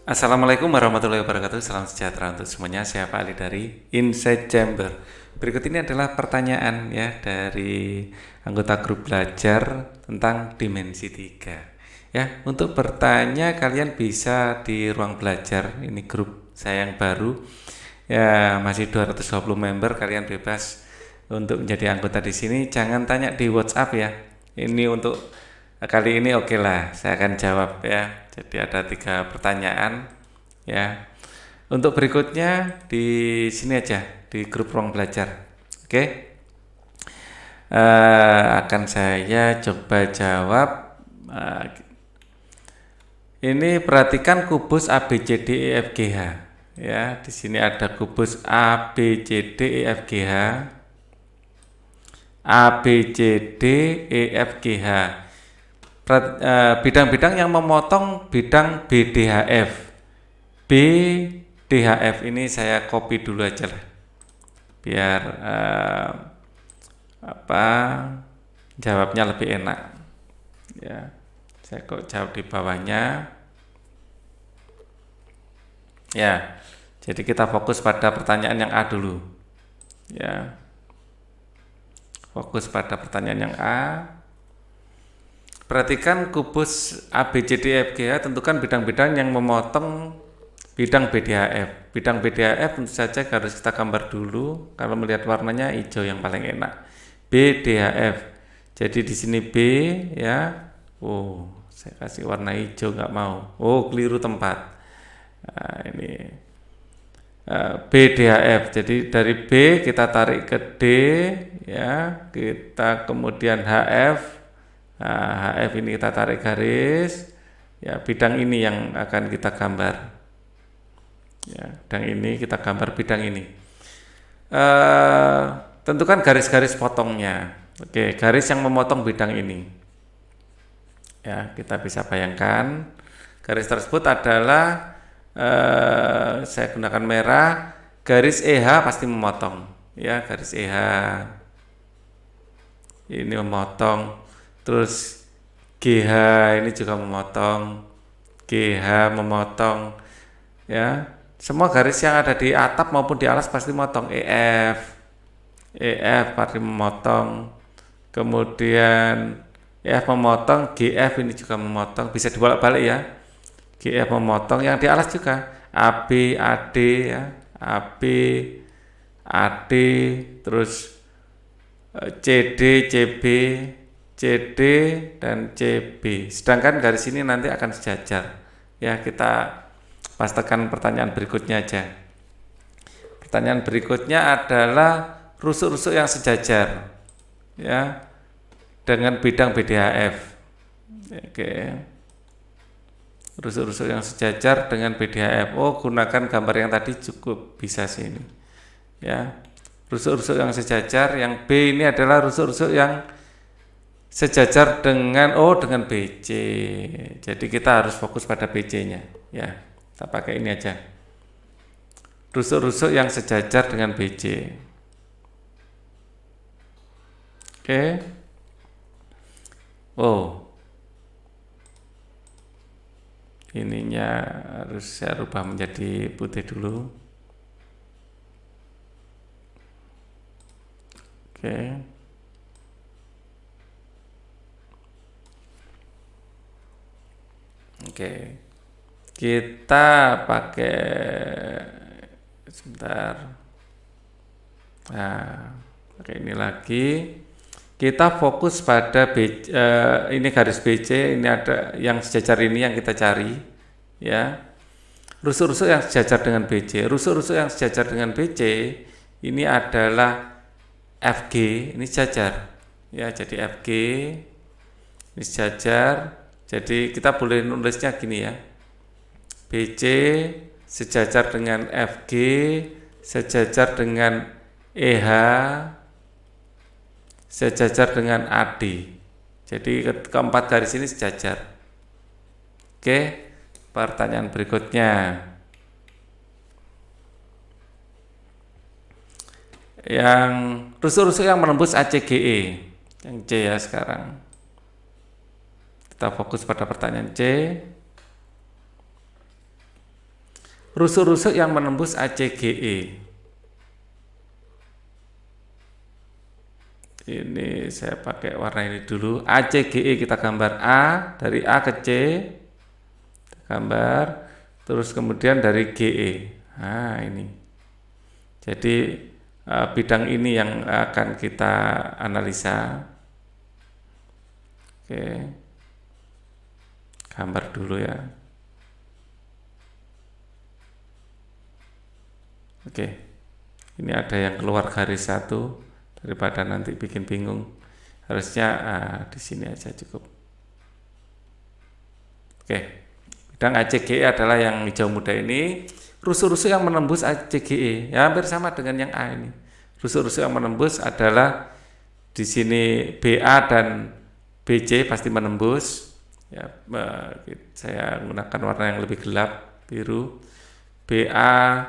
Assalamualaikum warahmatullahi wabarakatuh. Salam sejahtera untuk semuanya. Saya Pak Ali dari Inside Chamber. Berikut ini adalah pertanyaan ya dari anggota grup belajar tentang dimensi 3. Ya, untuk bertanya kalian bisa di ruang belajar. Ini grup saya yang baru. Ya, masih 220 member, kalian bebas untuk menjadi anggota di sini. Jangan tanya di WhatsApp ya. Ini untuk kali ini oke lah, saya akan jawab ya. Jadi ada 3 pertanyaan ya. Untuk berikutnya di sini aja di grup ruang belajar. Oke. Akan saya coba jawab. Ini perhatikan kubus ABCDEFGH ya. Di sini ada kubus ABCDEFGH, ABCDEFGH. Bidang-bidang yang memotong bidang BDHF. BDHF ini saya copy dulu aja lah, biar jawabnya lebih enak. Ya, saya kok jawab di bawahnya. Ya, jadi kita fokus pada pertanyaan yang A dulu. Ya, fokus pada pertanyaan yang A. Perhatikan kubus ABCDEFGH, tentukan bidang-bidang yang memotong bidang BDHF. Bidang BDHF tentu saja harus kita gambar dulu. Kalau melihat warnanya hijau yang paling enak. BDHF. Jadi di sini B ya. Oh, saya kasih warna hijau nggak mau. Oh, keliru tempat. Nah, ini BDHF. Jadi dari B kita tarik ke D ya. Kita kemudian HF. Nah, HF ini kita tarik garis ya, bidang ini yang akan kita gambar ya, bidang ini kita gambar bidang ini. Tentukan garis-garis potongnya. Oke, garis yang memotong bidang ini ya, kita bisa bayangkan garis tersebut adalah saya gunakan merah, garis EH pasti memotong ya, garis EH ini memotong. Terus GH ini juga memotong, GH memotong ya. Semua garis yang ada di atap maupun di alas pasti memotong. EF pasti memotong. Kemudian EF memotong, GF ini juga memotong, bisa dibolak-balik ya. GF memotong, yang di alas juga AB, AD ya, AB, AD, terus CD, CB, CD dan CB. Sedangkan garis ini nanti akan sejajar. Ya, kita pastikan pertanyaan berikutnya aja. Pertanyaan berikutnya adalah rusuk-rusuk yang sejajar. Ya, dengan bidang BDHF. Oke. Rusuk-rusuk yang sejajar dengan BDHF. Oh, gunakan gambar yang tadi cukup bisa sih ini. Ya. Rusuk-rusuk yang sejajar, yang B ini adalah rusuk-rusuk yang sejajar dengan BC. Jadi kita harus fokus pada BC-nya ya. Kita pakai ini aja. Rusuk-rusuk yang sejajar dengan BC. Oke. Oh. Ininya harus saya rubah menjadi putih dulu. Oke. Oke, kita pakai sebentar. Nah, pakai ini lagi. Kita fokus pada ini garis BC, ini ada yang sejajar ini yang kita cari, ya. Rusuk-rusuk yang sejajar dengan BC, rusuk-rusuk yang sejajar dengan BC ini adalah FG, ini sejajar, ya. Jadi FG ini sejajar. Jadi kita boleh nulisnya gini ya, BC sejajar dengan FG, sejajar dengan EH, sejajar dengan AD. Jadi keempat garis ini sejajar. Oke, pertanyaan berikutnya. Yang rusuk-rusuk yang menembus ACGE, yang C ya sekarang. Kita fokus pada pertanyaan C. rusuk-rusuk yang menembus ACGE. Ini saya pakai warna ini dulu. ACGE kita gambar A, dari A ke C gambar, terus kemudian dari GE. Nah, ini. Jadi bidang ini yang akan kita analisa. Oke. Gambar dulu ya. Oke. Ini ada yang keluar garis satu, daripada nanti bikin bingung. Harusnya di sini aja cukup. Oke. Bidang ACGE adalah yang hijau muda ini. Rusuk-rusuk yang menembus ACGE ya hampir sama dengan yang A ini. Rusuk-rusuk yang menembus adalah di sini BA dan BC pasti menembus. Ya, saya menggunakan warna yang lebih gelap, biru. BA,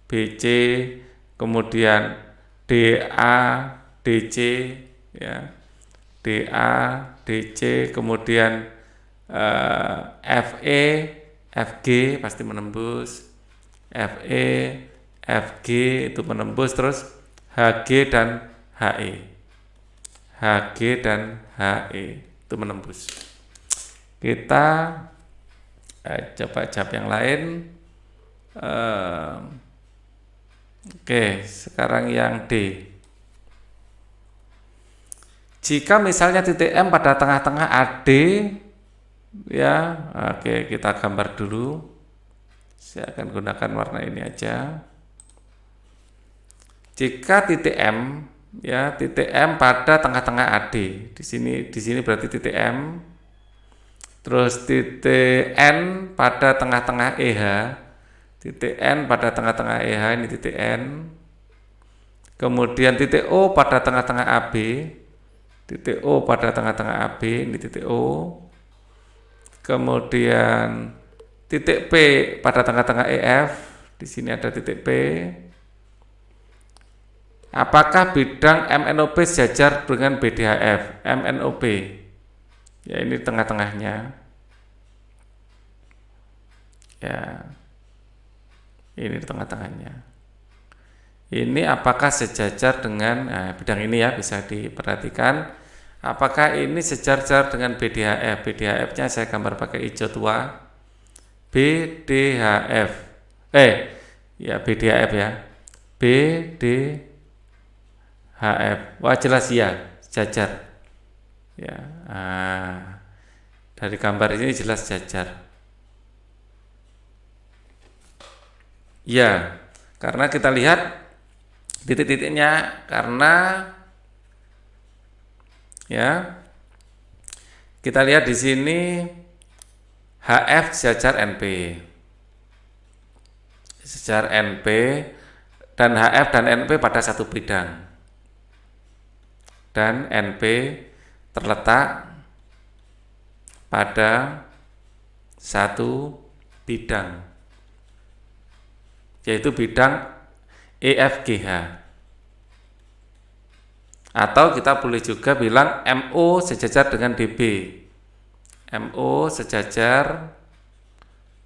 BC, kemudian DA, DC, ya, DA, DC, kemudian FE, FG pasti menembus. FE, FG itu menembus, terus HG dan HE. HG dan HE itu menembus. Kita coba jawab yang lain. Oke, sekarang yang D. Jika misalnya titik M pada tengah-tengah AD, ya, oke kita gambar dulu. Saya akan gunakan warna ini aja. Jika titik M, ya titik M pada tengah-tengah AD, di sini berarti titik M. Terus titik N pada tengah-tengah EH, titik N pada tengah-tengah EH ini titik N. Kemudian titik O pada tengah-tengah AB, titik O pada tengah-tengah AB ini titik O. Kemudian titik P pada tengah-tengah EF, di sini ada titik P. Apakah bidang MNOP sejajar dengan BDHF? MNOP, ya ini tengah-tengahnya. Ya, ini tengah-tengahnya. Ini apakah sejajar dengan bidang ini ya, bisa diperhatikan. Apakah ini sejajar dengan BDHF? BDHF-nya saya gambar pakai hijau tua. BDHF, ya BDHF ya, BDHF, wah jelas ya, sejajar. Ya, dari gambar ini jelas sejajar. Ya, karena kita lihat titik-titiknya, karena ya kita lihat di sini. HF sejajar NP, sejajar NP, dan HF dan NP pada satu bidang, dan NP terletak pada satu bidang, yaitu bidang EFGH. Atau kita boleh juga bilang MO sejajar dengan DB. MO sejajar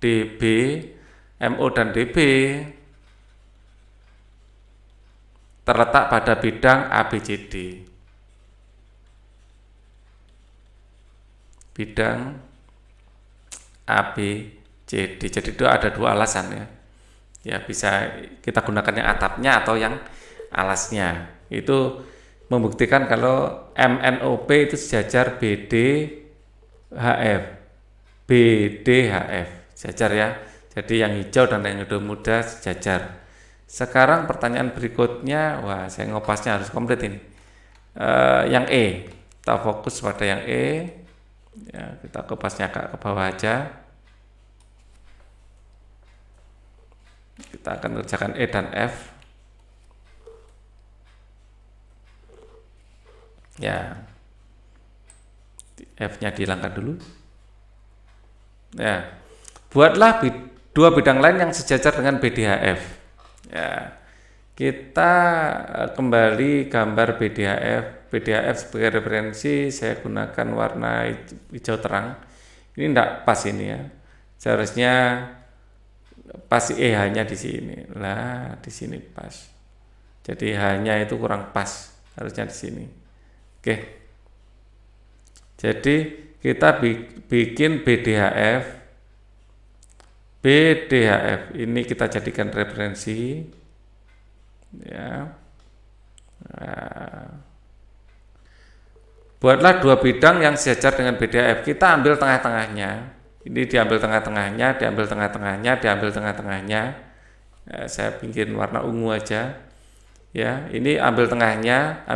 DB, MO dan DB terletak pada bidang ABCD. Bidang ABCD. Jadi itu ada dua alasan ya. Ya bisa kita gunakan yang atapnya atau yang alasnya. Itu membuktikan kalau MNOP itu sejajar BDHF, sejajar ya. Jadi yang hijau dan yang hijau muda sejajar. Sekarang pertanyaan berikutnya, wah saya ngopasnya harus komplit ini. Yang E, kita fokus pada yang E. Ya, kita kopasnya agak ke bawah aja. Kita akan kerjakan E dan F. Ya, F-nya dihilangkan dulu. Ya, buatlah dua bidang lain yang sejajar dengan BDHF. Ya, kita kembali gambar BDHF. BDHF sebagai referensi saya gunakan warna hijau terang. Ini tidak pas ini ya. Seharusnya pas EH-nya di sini. Lah, di sini pas. Jadi H-nya itu kurang pas, harusnya di sini. Oke. Jadi kita bikin BDHF. BDHF ini kita jadikan referensi. Ya. Nah, buatlah dua bidang yang sejajar dengan BDHF. Kita ambil tengah-tengahnya. Ini diambil tengah-tengahnya, diambil tengah-tengahnya, diambil tengah-tengahnya. Saya bikin warna ungu aja. Ya, ini ambil tengahnya,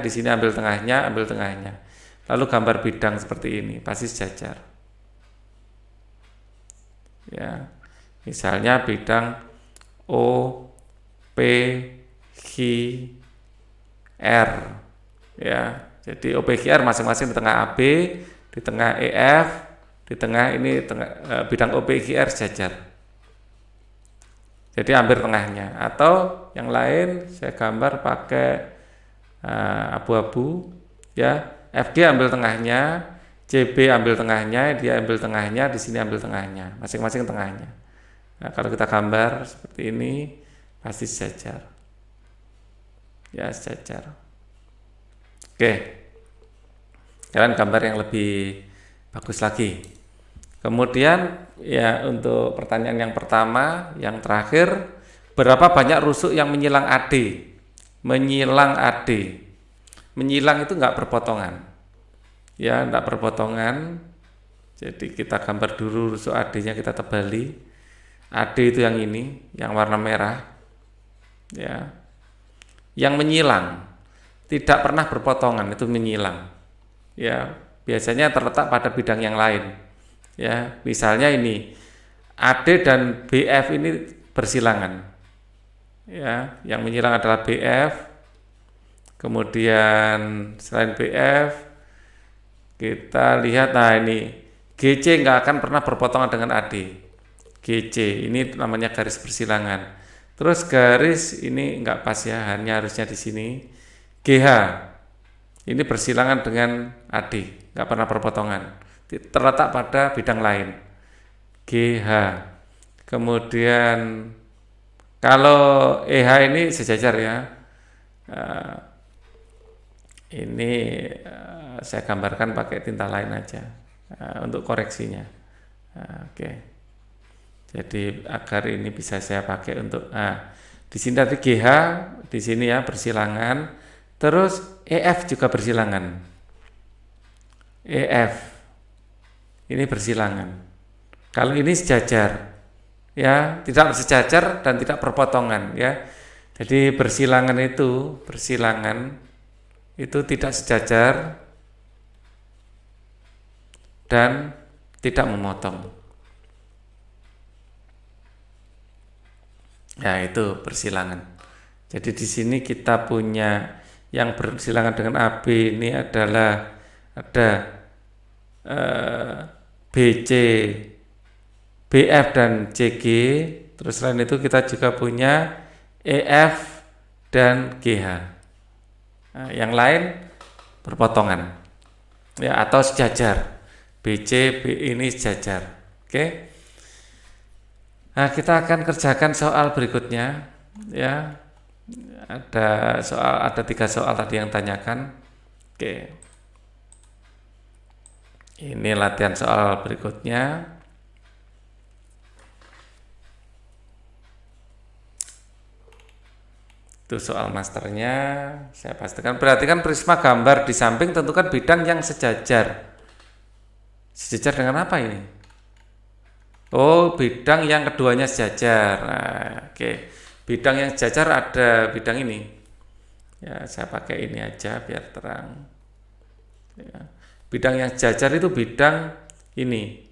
di sini ambil tengahnya, ambil tengahnya. Lalu gambar bidang seperti ini, pasti sejajar. Ya, misalnya bidang O, P, Q, R. Ya, jadi O, P, Q, R masing-masing di tengah AB, di tengah EF, di tengah ini bidang O, P, Q, R sejajar. Jadi ambil tengahnya, atau yang lain saya gambar pakai abu-abu, ya. FG ambil tengahnya, CB ambil tengahnya, dia ambil tengahnya, di sini ambil tengahnya, masing-masing tengahnya. Nah, kalau kita gambar seperti ini pasti sejajar, ya sejajar. Oke, kalian gambar yang lebih bagus lagi. Kemudian ya untuk pertanyaan yang pertama, yang terakhir, berapa banyak rusuk yang menyilang AD? Menyilang AD. Menyilang itu enggak berpotongan. Ya, enggak berpotongan. Jadi kita gambar dulu rusuk AD-nya, kita tebali. AD itu yang ini, yang warna merah. Ya. Yang menyilang tidak pernah berpotongan, itu menyilang. Ya, biasanya terletak pada bidang yang lain. Ya, misalnya ini AD dan BF ini bersilangan. Ya, yang menyilang adalah BF. Kemudian selain BF kita lihat, nah ini GC nggak akan pernah berpotongan dengan AD. GC ini namanya garis bersilangan. Terus garis ini nggak pas ya, hanya harusnya di sini. GH ini bersilangan dengan AD, nggak pernah berpotongan. Terletak pada bidang lain. GH. Kemudian kalau EH ini sejajar ya. Ini saya gambarkan pakai tinta lain aja untuk koreksinya. Oke. Jadi agar ini bisa saya pakai untuk di sini tadi GH, di sini ya bersilangan. Terus EF juga bersilangan. EF ini bersilangan. Kalau ini sejajar, ya tidak sejajar dan tidak berpotongan, ya. Jadi bersilangan itu tidak sejajar dan tidak memotong. Ya itu bersilangan. Jadi di sini kita punya yang bersilangan dengan AB ini adalah ada BC, BF dan CG. Terus selain itu kita juga punya EF dan GH. Nah, yang lain berpotongan, ya atau sejajar. BC, B ini sejajar. Oke. Nah, kita akan kerjakan soal berikutnya. Ya, ada 3 soal tadi yang tanyakan. Oke. Ini latihan soal berikutnya. Itu soal masternya. Saya pastikan. Perhatikan prisma gambar di samping, tentukan bidang yang sejajar. Sejajar dengan apa ini? Oh, bidang yang keduanya sejajar. Nah, oke. Bidang yang sejajar ada bidang ini. Ya, saya pakai ini aja biar terang. Ya. Bidang yang sejajar itu bidang ini.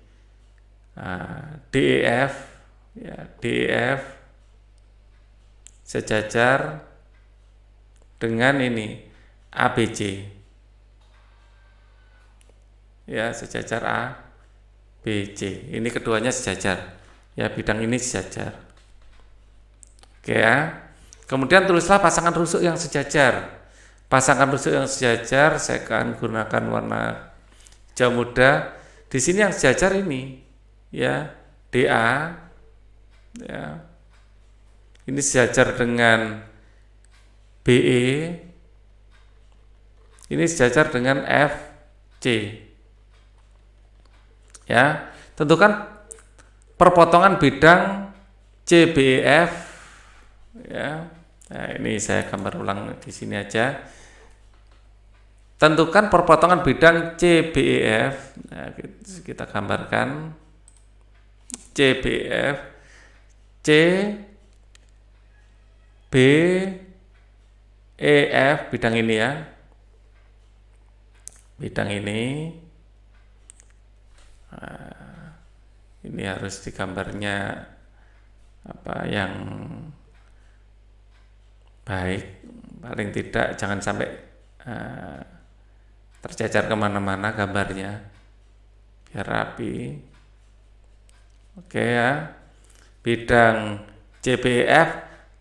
DEF, ya, DEF sejajar dengan ini ABC. Ya, sejajar ABC. Ini keduanya sejajar. Ya, bidang ini sejajar. Oke ya. Kemudian tulislah pasangan rusuk yang sejajar. Pasangan rusuk yang sejajar saya akan gunakan warna hijau muda. Di sini yang sejajar ini ya DA ya. Ini sejajar dengan BE, ini sejajar dengan FC. Ya, tentukan perpotongan bidang CBEF. Ya, nah ini saya gambar ulang di sini aja. Tentukan perpotongan bidang CBEF. Nah, kita gambarkan CBEF, C, B, EF, bidang ini ya. Bidang ini. Nah, ini harus digambarnya apa yang baik, paling tidak jangan sampai tercecer kemana-mana gambarnya, biar rapi. Oke ya, bidang CBF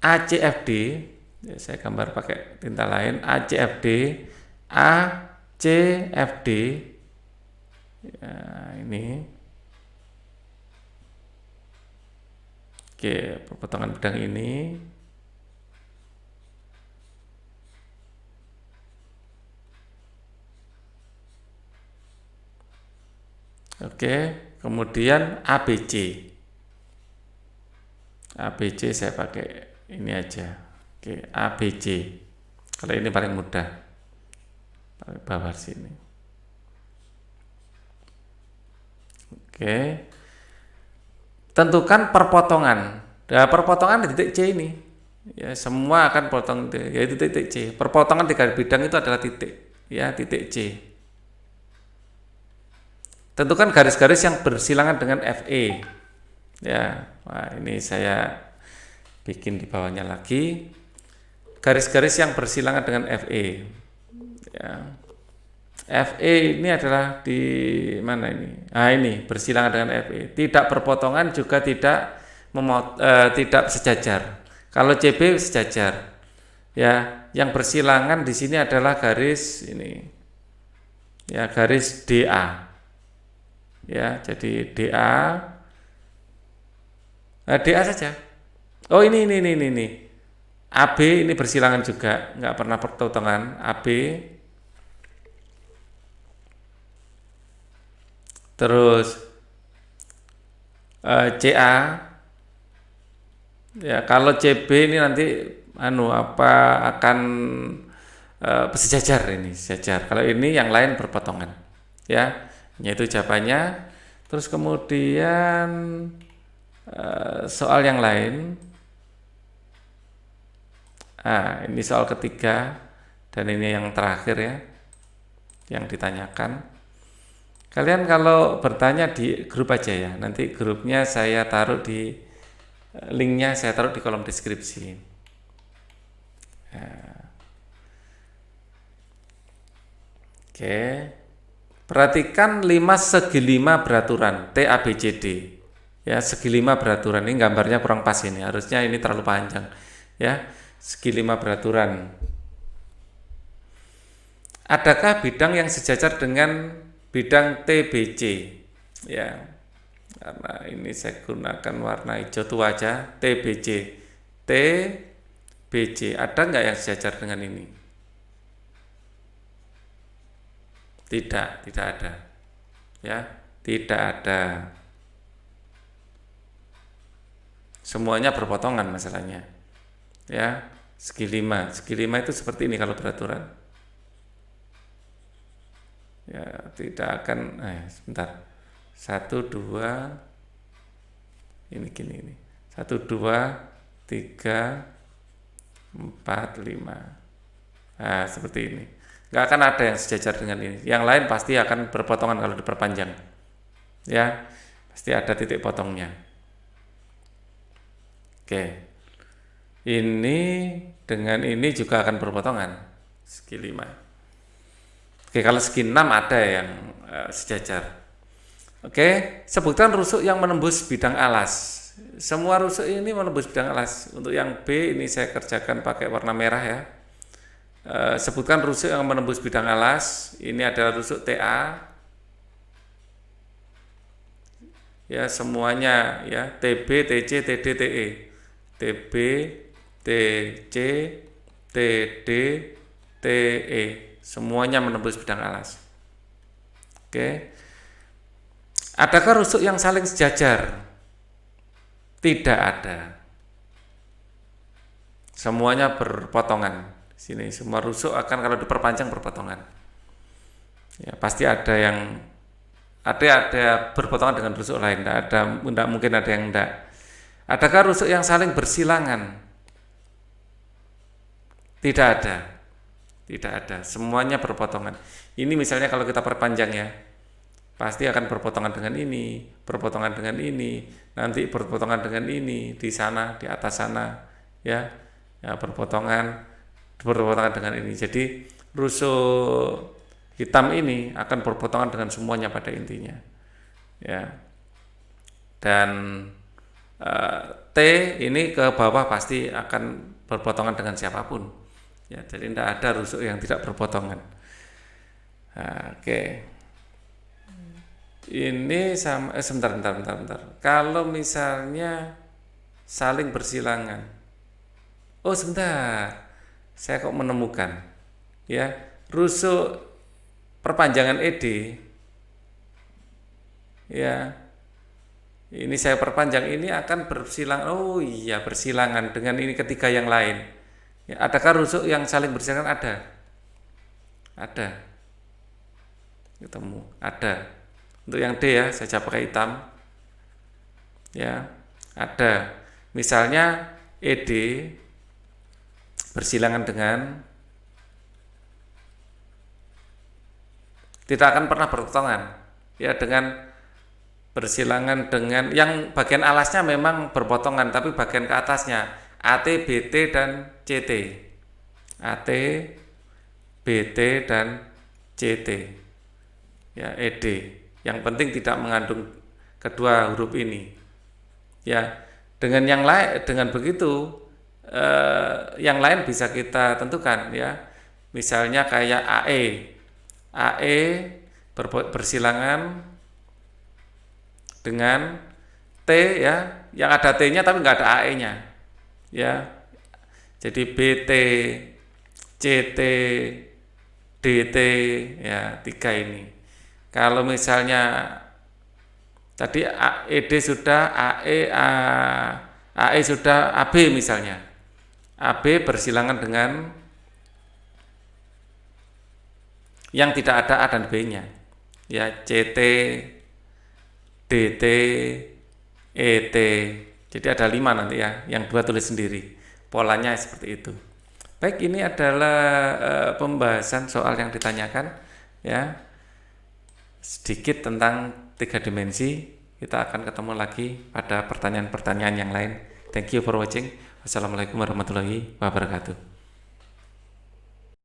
ACFD, ya, saya gambar pakai tinta lain, ACFD, ACFD, ya, ini. Oke, perpotongan bidang ini. Oke, kemudian ABC. ABC saya pakai ini aja. Oke, ABC. Kalau ini paling mudah. Pakai bawah sini. Oke. Tentukan perpotongan. Nah, perpotongan di titik C ini. Ya, semua akan potong yaitu titik C. Perpotongan di garis bidang itu adalah titik, ya, titik C. Tentukan garis-garis yang bersilangan dengan FE. Ya, wah, ini saya bikin di bawahnya lagi. Garis-garis yang bersilangan dengan FE. Ya. FE ini adalah di mana ini? Nah, ini bersilangan dengan FE. Tidak berpotongan juga tidak tidak sejajar. Kalau CB sejajar. Ya, yang bersilangan di sini adalah garis ini. Ya, garis DA. Ya, jadi DA. Nah, DA saja. Oh, ini. AB ini bersilangan juga, nggak pernah perpotongan. AB. Terus CA. Ya, kalau CB ini nanti akan sejajar ini, sejajar. Kalau ini yang lain berpotongan. Ya. Yaitu jawabannya. Terus kemudian soal yang lain. Ini soal ketiga dan ini yang terakhir ya, yang ditanyakan. Kalian kalau bertanya di grup aja ya, nanti grupnya saya taruh di linknya, saya taruh di kolom deskripsi. Oke. Perhatikan 5 segi 5 beraturan TABCD. Ya, segi 5 beraturan ini gambarnya kurang pas ini. Harusnya ini terlalu panjang. Ya, segi 5 beraturan. Adakah bidang yang sejajar dengan bidang TBC? Ya. Karena ini saya gunakan warna hijau tua aja, TBC. TBC. Ada nggak yang sejajar dengan ini? Tidak ada. Ya, tidak ada. Semuanya berpotongan masalahnya. Ya, segi 5. Segi 5 itu seperti ini kalau beraturan. Ya, tidak akan sebentar. 1 2 ini gini ini. 1 2 3 4 5. Nah, seperti ini. Nggak akan ada yang sejajar dengan ini. Yang lain pasti akan berpotongan kalau diperpanjang. Ya, pasti ada titik potongnya. Oke. Ini dengan ini juga akan berpotongan. Segi 5. Oke, kalau segi 6 ada yang sejajar. Oke, sebutkan rusuk yang menembus bidang alas. Semua rusuk ini menembus bidang alas. Untuk yang B ini saya kerjakan pakai warna merah ya. Sebutkan rusuk yang menembus bidang alas. Ini adalah rusuk TA. ya semuanya ya TB, TC, TD, TE. TB, TC, TD, TE. Semuanya menembus bidang alas. Oke. Adakah rusuk yang saling sejajar? Tidak ada. Semuanya berpotongan. Sini semua rusuk akan kalau diperpanjang berpotongan. Ya, pasti ada yang ada berpotongan dengan rusuk lain. Tidak mungkin ada yang tidak. Adakah rusuk yang saling bersilangan? Tidak ada. Tidak ada. Semuanya berpotongan. Ini misalnya kalau kita perpanjang ya, pasti akan berpotongan dengan ini, berpotongan dengan ini, nanti berpotongan dengan ini di sana, di atas sana, ya, berpotongan dengan ini. Jadi rusuk hitam ini akan berpotongan dengan semuanya pada intinya, ya. Dan T ini ke bawah pasti akan berpotongan dengan siapapun, ya. Jadi tidak ada rusuk yang tidak berpotongan. Oke. Ini sama sebentar. Kalau misalnya saling bersilangan. Oh, sebentar. Saya kok menemukan ya, rusuk perpanjangan ED. Ya. Ini saya perpanjang, ini akan bersilangan. Oh iya, bersilangan dengan ini ketiga yang lain. Ya, adakah rusuk yang saling bersilangan? Ada. Ketemu. Ada. Untuk yang D ya, saya pakai hitam. Ya, ada. Misalnya ED bersilangan dengan, tidak akan pernah berpotongan. Ya, dengan bersilangan dengan yang bagian alasnya memang berpotongan, tapi bagian ke atasnya AT, BT dan CT. AT, BT dan CT. Ya, ED. Yang penting tidak mengandung kedua huruf ini. Ya, dengan yang lain, dengan begitu yang lain bisa kita tentukan ya. Misalnya kayak AE bersilangan dengan T ya, yang ada T-nya tapi nggak ada AE-nya. Ya. Jadi BT, CT, DT ya, 3 ini. Kalau misalnya tadi ED sudah, AE sudah, AB misalnya. AB bersilangan dengan yang tidak ada A dan B-nya. Ya, CT, DT, ET. Jadi ada 5 nanti ya, yang 2 tulis sendiri. Polanya seperti itu. Baik, ini adalah pembahasan soal yang ditanyakan ya. Sedikit tentang 3 dimensi. Kita akan ketemu lagi pada pertanyaan-pertanyaan yang lain. Thank you for watching. Wassalamualaikum warahmatullahi wabarakatuh.